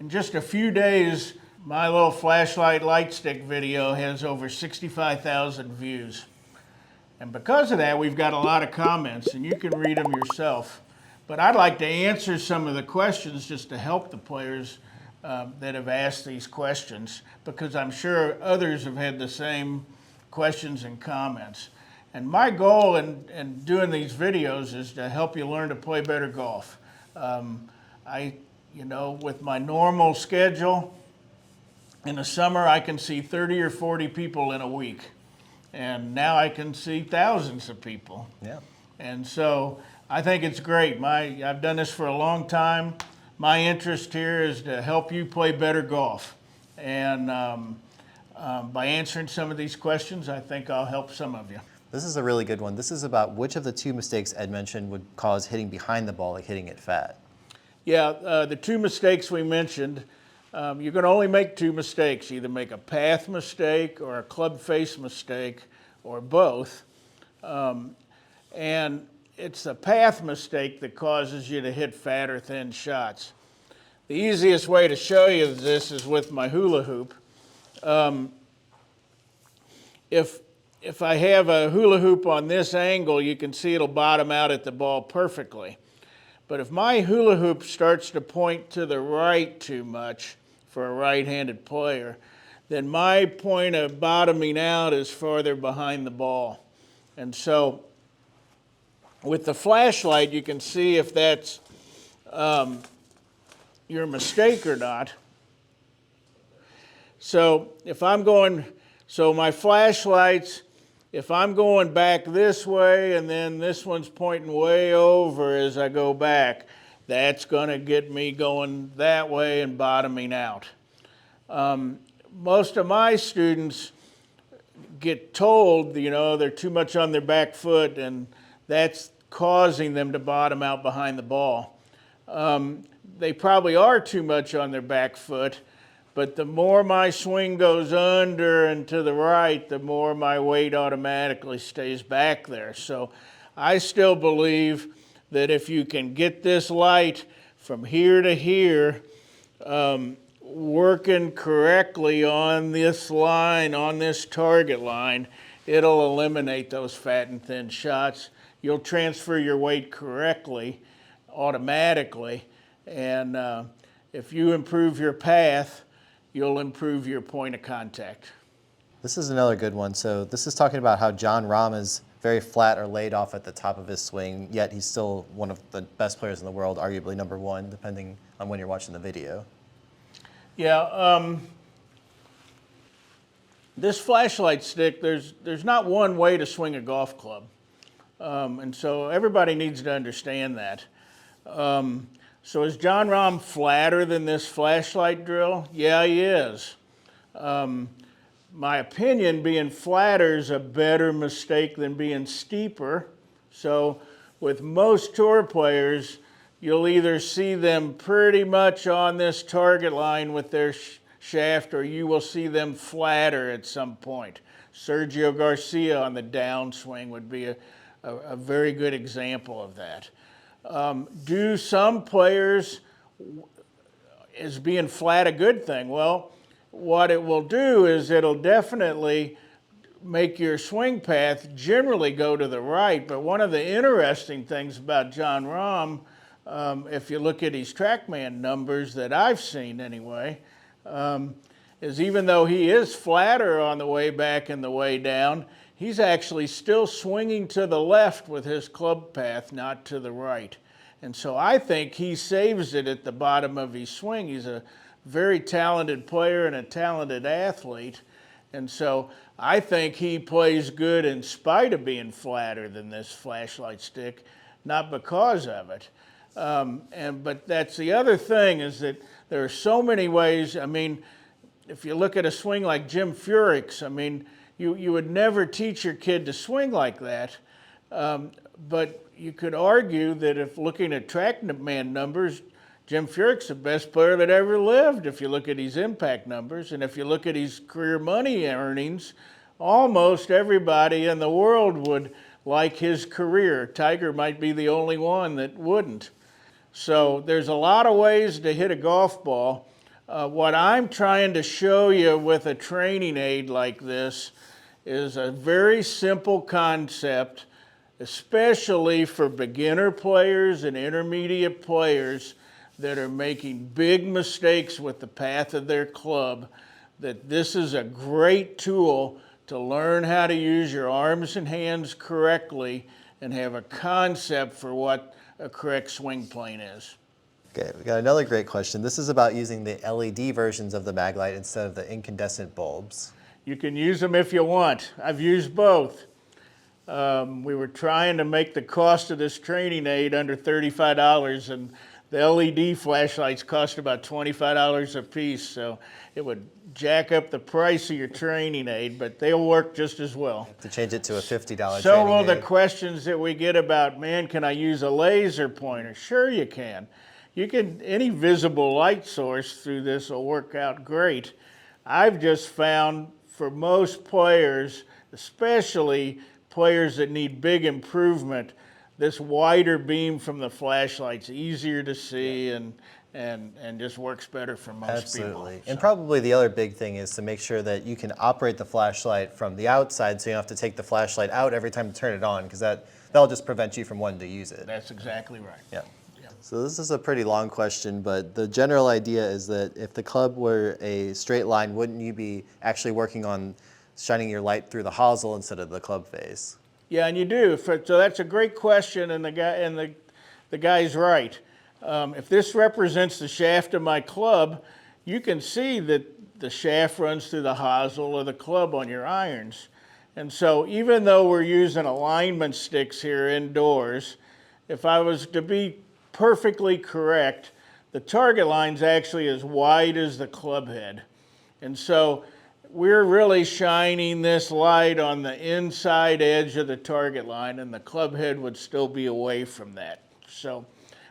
In just a few days, my little flashlight Lightstick video has over 65,000 views. And because of that, we've got a lot of comments, and you can read them yourself. But I'd like to answer some of the questions just to help the players that have asked these questions, because I'm sure others have had the same questions and comments. And my goal in doing these videos is to help you learn to play better golf. With my normal schedule, in the summer I can see 30 or 40 people in a week. And now I can see thousands of people. Yeah. And so I think it's great. I've done this for a long time. My interest here is to help you play better golf. And by answering some of these questions, I think I'll help some of you. This is a really good one. This is about which of the two mistakes Ed mentioned would cause hitting behind the ball, like hitting it fat. Yeah, the two mistakes we mentioned, you can only make two mistakes. Either make a path mistake or a club face mistake, or both. And it's the path mistake that causes you to hit fat or thin shots. The easiest way to show you this is with my hula hoop. If I have a hula hoop on this angle, you can see it'll bottom out at the ball perfectly. But if my hula hoop starts to point to the right too much for a right-handed player, then my point of bottoming out is farther behind the ball. And so with the flashlight, you can see if that's your mistake or not. So my flashlights, if I'm going back this way and then this one's pointing way over as I go back, that's going to get me going that way and bottoming out. Most of my students get told, they're too much on their back foot, and that's causing them to bottom out behind the ball. They probably are too much on their back foot, but the more my swing goes under and to the right, the more my weight automatically stays back there. So I still believe that if you can get this light from here to here, working correctly on this line, on this target line, it'll eliminate those fat and thin shots. You'll transfer your weight correctly, automatically, and if you improve your path, you'll improve your point of contact. This is another good one. So this is talking about how Jon Rahm is very flat or laid off at the top of his swing, yet he's still one of the best players in the world, arguably number one, depending on when you're watching the video. Yeah, this flashlight stick, there's not one way to swing a golf club. And so everybody needs to understand that. So is Jon Rahm flatter than this flashlight drill? Yeah, he is. My opinion, being flatter is a better mistake than being steeper. So with most tour players, you'll either see them pretty much on this target line with their shaft, or you will see them flatter at some point. Sergio Garcia on the downswing would be a very good example of that. Do some players, is being flat a good thing? Well, what it will do is it'll definitely make your swing path generally go to the right. But one of the interesting things about Jon Rahm, if you look at his TrackMan numbers that I've seen anyway, is even though he is flatter on the way back and the way down, he's actually still swinging to the left with his club path, not to the right. And so I think he saves it at the bottom of his swing. He's a very talented player and a talented athlete. And so I think he plays good in spite of being flatter than this flashlight stick, not because of it. But that's the other thing, is that there are so many ways. I mean, if you look at a swing like Jim Furyk's, I mean, you would never teach your kid to swing like that. But you could argue that if looking at TrackMan numbers, Jim Furyk's the best player that ever lived if you look at his impact numbers. And if you look at his career money earnings, almost everybody in the world would like his career. Tiger might be the only one that wouldn't. So there's a lot of ways to hit a golf ball. What I'm trying to show you with a training aid like this is a very simple concept, especially for beginner players and intermediate players that are making big mistakes with the path of their club, that this is a great tool to learn how to use your arms and hands correctly and have a concept for what a correct swing plane is. Okay, we got another great question. This is about using the LED versions of the Maglite instead of the incandescent bulbs. You can use them if you want. I've used both. We were trying to make the cost of this training aid under $35, and the LED flashlights cost about $25 a piece, so it would jack up the price of your training aid, but they'll work just as well. To change it to a $50 So training will the aid. questions that we get about, man, can I use a laser pointer? Sure you can. You can, any visible light source through this will work out great. I've just found for most players, especially players that need big improvement, this wider beam from the flashlight's easier to see and just works better for most Absolutely. people. And probably the other big thing is to make sure that you can operate the flashlight from the outside, so you don't have to take the flashlight out every time to turn it on, because that'll just prevent you from wanting to use it. That's exactly right. Yeah. So this is a pretty long question, but the general idea is that if the club were a straight line, wouldn't you be actually working on shining your light through the hosel instead of the club face? Yeah, and you do. So that's a great question, and the guy's right. If this represents the shaft of my club, you can see that the shaft runs through the hosel of the club on your irons. And so even though we're using alignment sticks here indoors, if I was to be perfectly correct, the target line's actually as wide as the club head. And so we're really shining this light on the inside edge of the target line, and the club head would still be away from that. So,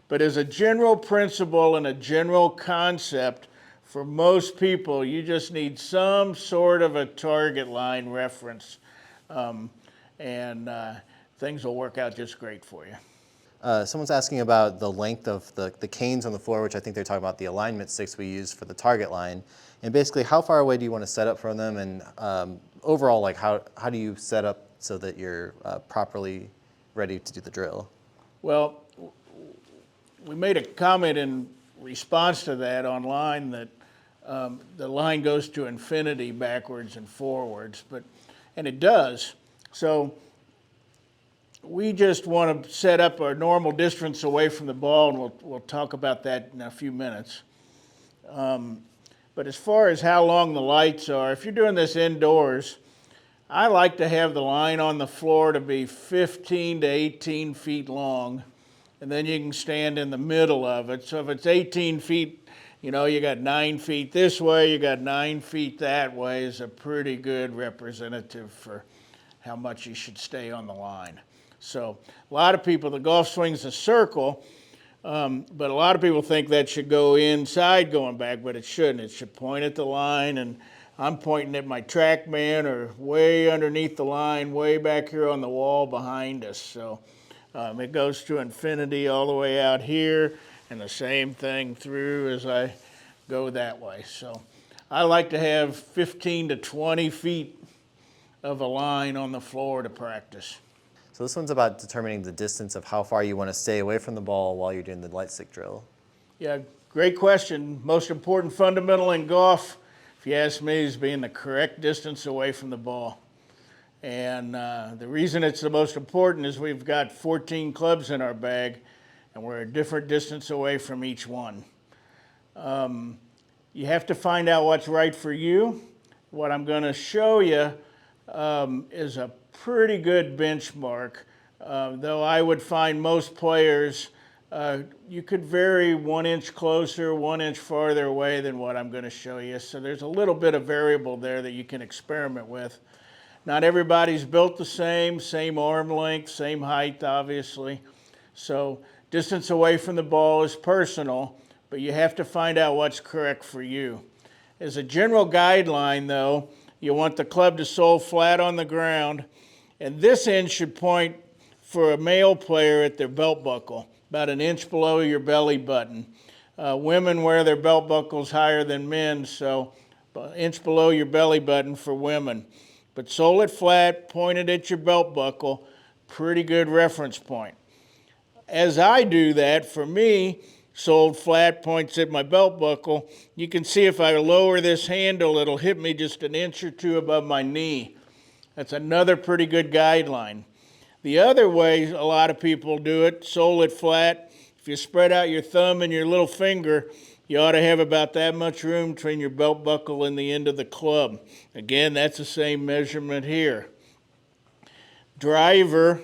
but as a general principle and a general concept, for most people, you just need some sort of a target line reference, and things will work out just great for you. Someone's asking about the length of the canes on the floor, which I think they're talking about the alignment sticks we use for the target line. And basically, how far away do you want to set up from them? And overall, like how do you set up so that you're properly ready to do the drill? Well, we made a comment in response to that online that the line goes to infinity backwards and forwards, and it does. So we just want to set up a normal distance away from the ball, and we'll talk about that in a few minutes. But as far as how long the lights are, if you're doing this indoors, I like to have the line on the floor to be 15 to 18 feet long, and then you can stand in the middle of it. So if it's 18 feet, you got 9 feet this way, you got 9 feet that way, is a pretty good representative for how much you should stay on the line. So a lot of people, the golf swing's a circle, but a lot of people think that should go inside going back, but it shouldn't. It should point at the line, and I'm pointing at my TrackMan or way underneath the line, way back here on the wall behind us. So it goes to infinity all the way out here, and the same thing through as I go that way. So I like to have 15 to 20 feet of a line on the floor to practice. So this one's about determining the distance of how far you want to stay away from the ball while you're doing the light stick drill. Yeah, great question. Most important fundamental in golf, if you ask me, is being the correct distance away from the ball. And the reason it's the most important is we've got 14 clubs in our bag, and we're a different distance away from each one. You have to find out what's right for you. What I'm going to show you is a pretty good benchmark, though I would find most players, you could vary 1 inch closer, 1 inch farther away than what I'm going to show you. So there's a little bit of variable there that you can experiment with. Not everybody's built the same arm length, same height, obviously. So distance away from the ball is personal, but you have to find out what's correct for you. As a general guideline, though, you want the club to sole flat on the ground, and this end should point for a male player at their belt buckle, about an inch below your belly button. Women wear their belt buckles higher than men, so an inch below your belly button for women. But sole it flat, pointed at your belt buckle, pretty good reference point. As I do that, for me, sole flat, points at my belt buckle. You can see if I lower this handle, it'll hit me just an inch or two above my knee. That's another pretty good guideline. The other way a lot of people do it, sole it flat. If you spread out your thumb and your little finger, you ought to have about that much room between your belt buckle and the end of the club. Again, that's the same measurement here. Driver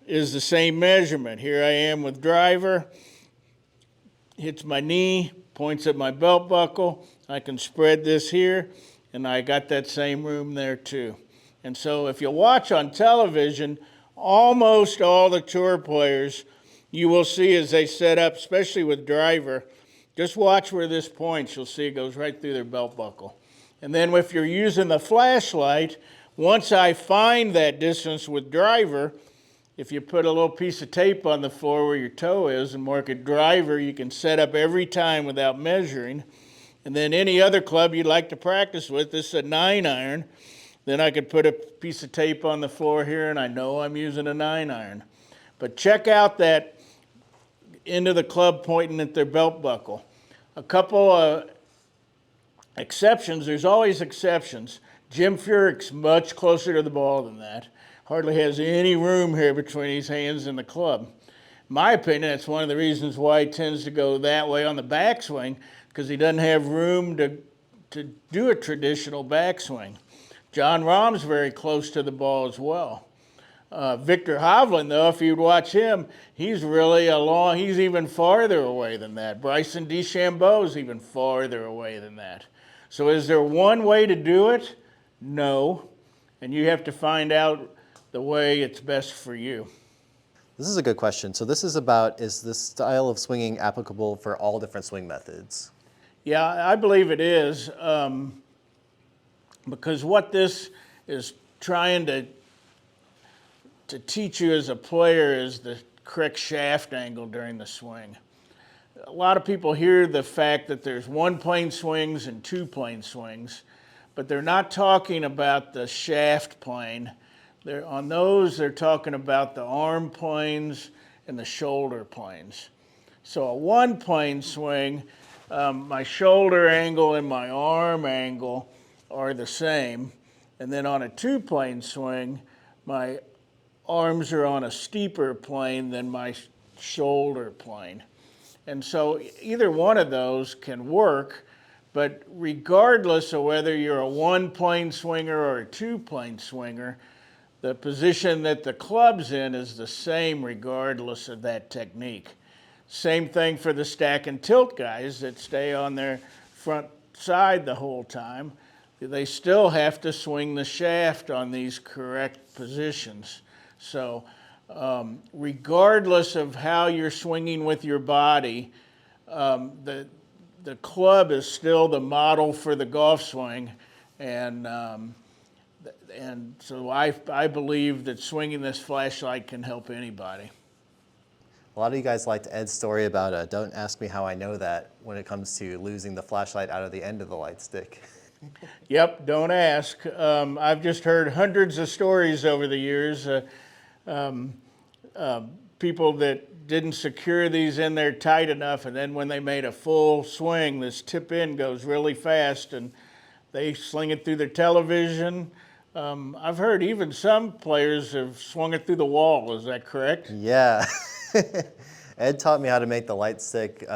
is the same measurement. Here I am with driver, hits my knee, points at my belt buckle. I can spread this here, and I got that same room there too. And so if you watch on television, almost all the tour players, you will see as they set up, especially with driver, just watch where this points. You'll see it goes right through their belt buckle. And then if you're using the flashlight, once I find that distance with driver, if you put a little piece of tape on the floor where your toe is and mark it driver, you can set up every time without measuring. And then any other club you'd like to practice with, this is a 9-iron, then I could put a piece of tape on the floor here and I know I'm using a 9-iron. But check out that end of the club pointing at their belt buckle. A couple exceptions, there's always exceptions. Jim Furyk's much closer to the ball than that. Hardly has any room here between his hands and the club. In my opinion, that's one of the reasons why he tends to go that way on the backswing, because he doesn't have room to do a traditional backswing. Jon Rahm's very close to the ball as well. Viktor Hovland, though, if you'd watch him, he's really he's even farther away than that. Bryson DeChambeau's even farther away than that. So is there one way to do it? No. And you have to find out the way it's best for you. This is a good question. So this is about, is this style of swinging applicable for all different swing methods? Yeah, I believe it is, because what this is trying to teach you as a player is the correct shaft angle during the swing. A lot of people hear the fact that there's one plane swings and two plane swings, but they're not talking about the shaft plane. On those, they're talking about the arm planes and the shoulder planes. So a one plane swing, my shoulder angle and my arm angle are the same. And then on a two plane swing, my arms are on a steeper plane than my shoulder plane. And so either one of those can work, but regardless of whether you're a one plane swinger or a two plane swinger, the position that the club's in is the same regardless of that technique. Same thing for the stack and tilt guys that stay on their front side the whole time. They still have to swing the shaft on these correct positions. So regardless of how you're swinging with your body, the club is still the model for the golf swing. And so I believe that swinging this flashlight can help anybody. A lot of you guys liked Ed's story about don't ask me how I know that when it comes to losing the flashlight out of the end of the light stick. Yep, don't ask. I've just heard hundreds of stories over the years. People that didn't secure these in there tight enough, and then when they made a full swing, this tip in goes really fast, and they sling it through their television. I've heard even some players have swung it through the wall. Is that correct? Yeah. Ed taught me how to make the light stick when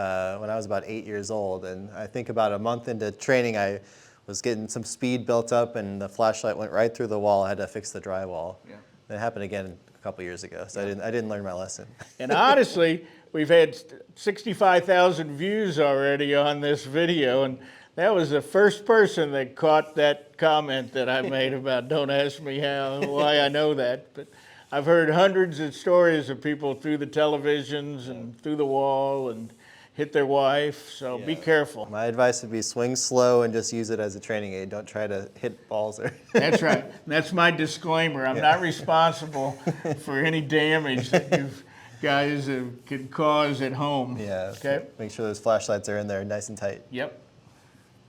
I was about 8 years old, and I think about a month into training, I was getting some speed built up, and the flashlight went right through the wall. I had to fix the drywall. Yeah. It happened again a couple years ago, so yeah. I didn't learn my lesson. And honestly, we've had 65,000 views already on this video, and that was the first person that caught that comment that I made about don't ask me why I know that. But I've heard hundreds of stories of people through the televisions and through the wall and hit their wife, so yeah. Be careful. My advice would be swing slow and just use it as a training aid. Don't try to hit balls. That's right. That's my disclaimer. I'm not responsible for any damage that you've guys could cause at home. Yeah. Okay. Make sure those flashlights are in there nice and tight. Yep.